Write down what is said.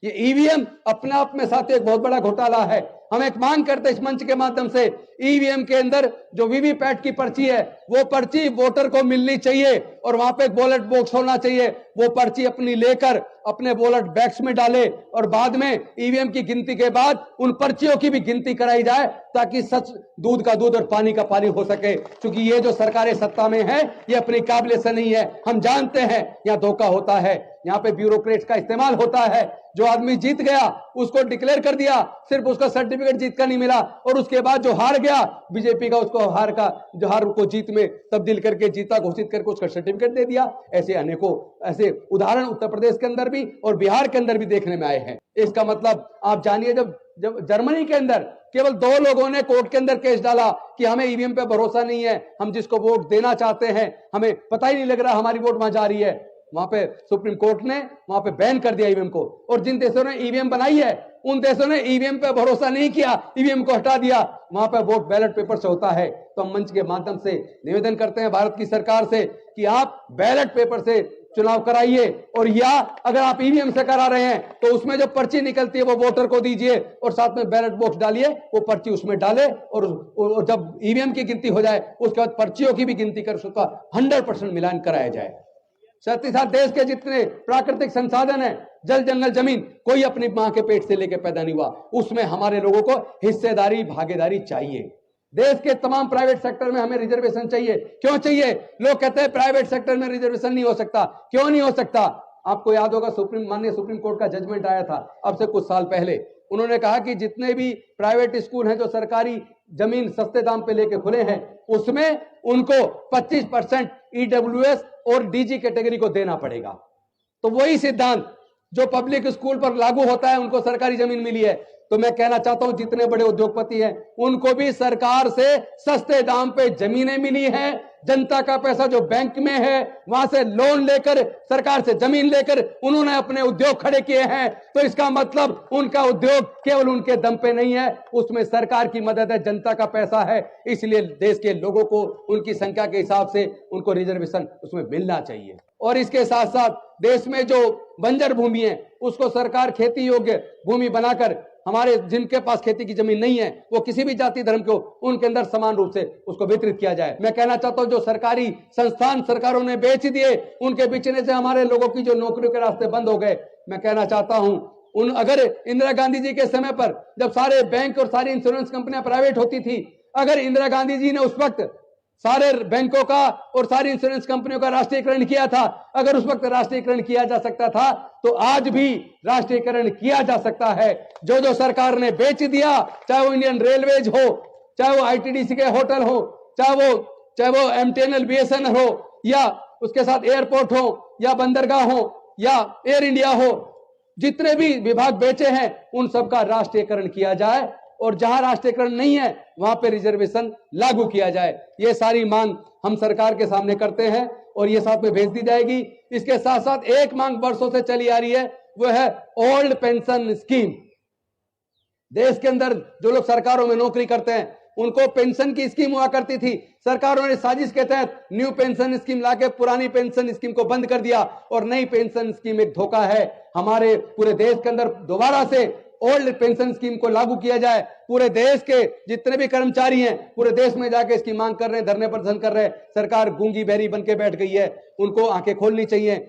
ये ईवीएम अपने आप में साथ एक बहुत बड़ा घोटाला है। हम एक मांग करते हैं इस मंच के माध्यम से, ईवीएम के अंदर जो वीवीपैट की पर्ची है वो पर्ची वोटर को मिलनी चाहिए और वहां पे एक बैलेट बॉक्स होना चाहिए। वो पर्ची अपनी लेकर अपने बैलेट बैग्स में डाले और बाद में ईवीएम की गिनती के बाद उन पर्चियों की भी गिनती कराई जाए ताकि सच दूध का दूध और पानी का पानी हो सके। क्योंकि ये जो सरकारें सत्ता में है ये अपनी काबिलियत से नहीं है। हम जानते हैं यहां धोखा होता है, यहां पे ब्यूरोक्रेट्स का इस्तेमाल होता है। जो आदमी जीत गया उसको डिक्लेयर कर दिया, सिर्फ उसका सर्टिफिकेट जीत का नहीं मिला और उसके बाद जो हार गया बीजेपी का उसको हार को जीत में तब्दील करके जीता घोषित करके उसका सर्टिफिकेट दे दिया। ऐसे अनेकों ऐसे उदाहरण उत्तर प्रदेश के अंदर भी और बिहार के अंदर भी देखने में आए हैं। इसका मतलब आप जानिए, जब जर्मनी के अंदर केवल 2 लोगों ने कोर्ट के अंदर केस डाला कि हमें ईवीएम पे भरोसा नहीं है, हम जिसको वोट देना चाहते हैं हमें पता ही नहीं लग रहा हमारी वोट वहां जा रही है, वहां पे सुप्रीम कोर्ट ने वहां पे बैन कर दिया ईवीएम को। और जिन देशों ने ईवीएम बनाई है उन देशों ने ईवीएम पे भरोसा नहीं किया, ईवीएम को हटा दिया, वहां पे वोट बैलेट पेपर से होता है। तो हम मंच के माध्यम से निवेदन करते हैं भारत की सरकार से कि आप बैलेट पेपर से चुनाव कराइए, और या अगर आप ईवीएम से करा रहे हैं तो उसमें जो पर्ची निकलती है वो वोटर को दीजिए और साथ में बैलेट बॉक्स डालिए, वो पर्ची उसमें डाले और जब ईवीएम की गिनती हो जाए उसके बाद पर्चियों की भी गिनती कर उसका 100% मिलान कराया जाए। साथ ही साथ देश के जितने प्राकृतिक संसाधन है, जल जंगल जमीन, कोई अपनी मां के पेट से लेकर पैदा नहीं हुआ, उसमें हमारे लोगों को हिस्सेदारी भागीदारी चाहिए। देश के तमाम प्राइवेट सेक्टर में हमें रिजर्वेशन चाहिए। क्यों चाहिए? लोग कहते हैं प्राइवेट सेक्टर में रिजर्वेशन नहीं हो सकता। क्यों नहीं हो सकता? आपको याद होगा माननीय सुप्रीम कोर्ट का जजमेंट आया था अब से कुछ साल पहले। उन्होंने कहा कि जितने भी प्राइवेट स्कूल हैं जो सरकारी जमीन सस्ते दाम पे लेके खुले हैं उसमें उनको 25% ईडब्ल्यूएस और डीजी कैटेगरी को देना पड़ेगा। तो वही सिद्धांत जो पब्लिक स्कूल पर लागू होता है, उनको सरकारी जमीन मिली है। तो मैं कहना चाहता हूं जितने बड़े उद्योगपति हैं उनको भी सरकार से सस्ते दाम पे जमीनें मिली हैं। जनता का पैसा जो बैंक में है वहां से लोन लेकर सरकार से जमीन लेकर उन्होंने अपने उद्योग खड़े किए हैं। तो इसका मतलब उनका उद्योग केवल उनके दम पे नहीं है, उसमें सरकार की मदद है, जनता का पैसा है। इसलिए देश के लोगों को उनकी संख्या के हिसाब से उनको रिजर्वेशन उसमें मिलना चाहिए। और इसके साथ साथ देश में जो बंजर भूमि है उसको सरकार खेती योग्य भूमि बनाकर हमारे जिनके पास खेती की जमीन नहीं है वो किसी भी जाति धर्म को उनके अंदर समान रूप से उसको वितरित किया जाए। मैं कहना चाहता हूं जो सरकारी संस्थान सरकारों ने बेच दिए उनके बेचने से हमारे लोगों की जो नौकरियों के रास्ते बंद हो गए। मैं कहना चाहता हूं अगर इंदिरा गांधी जी के समय पर जब सारे बैंक और सारी इंश्योरेंस कंपनियां प्राइवेट होती थी, अगर इंदिरा गांधी जी ने उस वक्त सारे बैंकों का और सारी इंश्योरेंस कंपनियों का राष्ट्रीयकरण किया था, अगर उस वक्त राष्ट्रीयकरण किया जा सकता था तो आज भी राष्ट्रीयकरण किया जा सकता है। जो जो सरकार ने बेच दिया, चाहे वो इंडियन रेलवेज हो, चाहे वो आईटीडीसी के होटल हो, चाहे वो एमटीएनएल बीएसएनएल हो, या उसके साथ एयरपोर्ट हो या बंदरगाह हो या एयर इंडिया हो, जितने भी विभाग बेचे हैं उन सबका राष्ट्रीयकरण किया जाए और जहां राष्ट्रीयकरण नहीं है वहां पे रिजर्वेशन लागू किया जाए। ये सारी मांग हम सरकार के सामने करते हैं और ये साथ में भेज दी जाएगी। इसके साथ साथ एक मांग वर्षों से चली आ रही है, वो है ओल्ड पेंशन स्कीम। देश के अंदर जो लोग सरकारों में नौकरी करते हैं उनको पेंशन की स्कीम हुआ करती थी। सरकारों ने साजिश के तहत न्यू पेंशन स्कीम लाके पुरानी पेंशन स्कीम को बंद कर दिया और नई पेंशन स्कीम एक धोखा है। हमारे पूरे देश के अंदर दोबारा से ओल्ड पेंशन स्कीम को लागू किया जाए। पूरे देश के जितने भी कर्मचारी हैं पूरे देश में जाके इसकी मांग कर रहे हैं, धरने प्रदर्शन कर रहे हैं। सरकार गूंगी बहरी बन के बैठ गई है, उनको आंखें खोलनी चाहिए।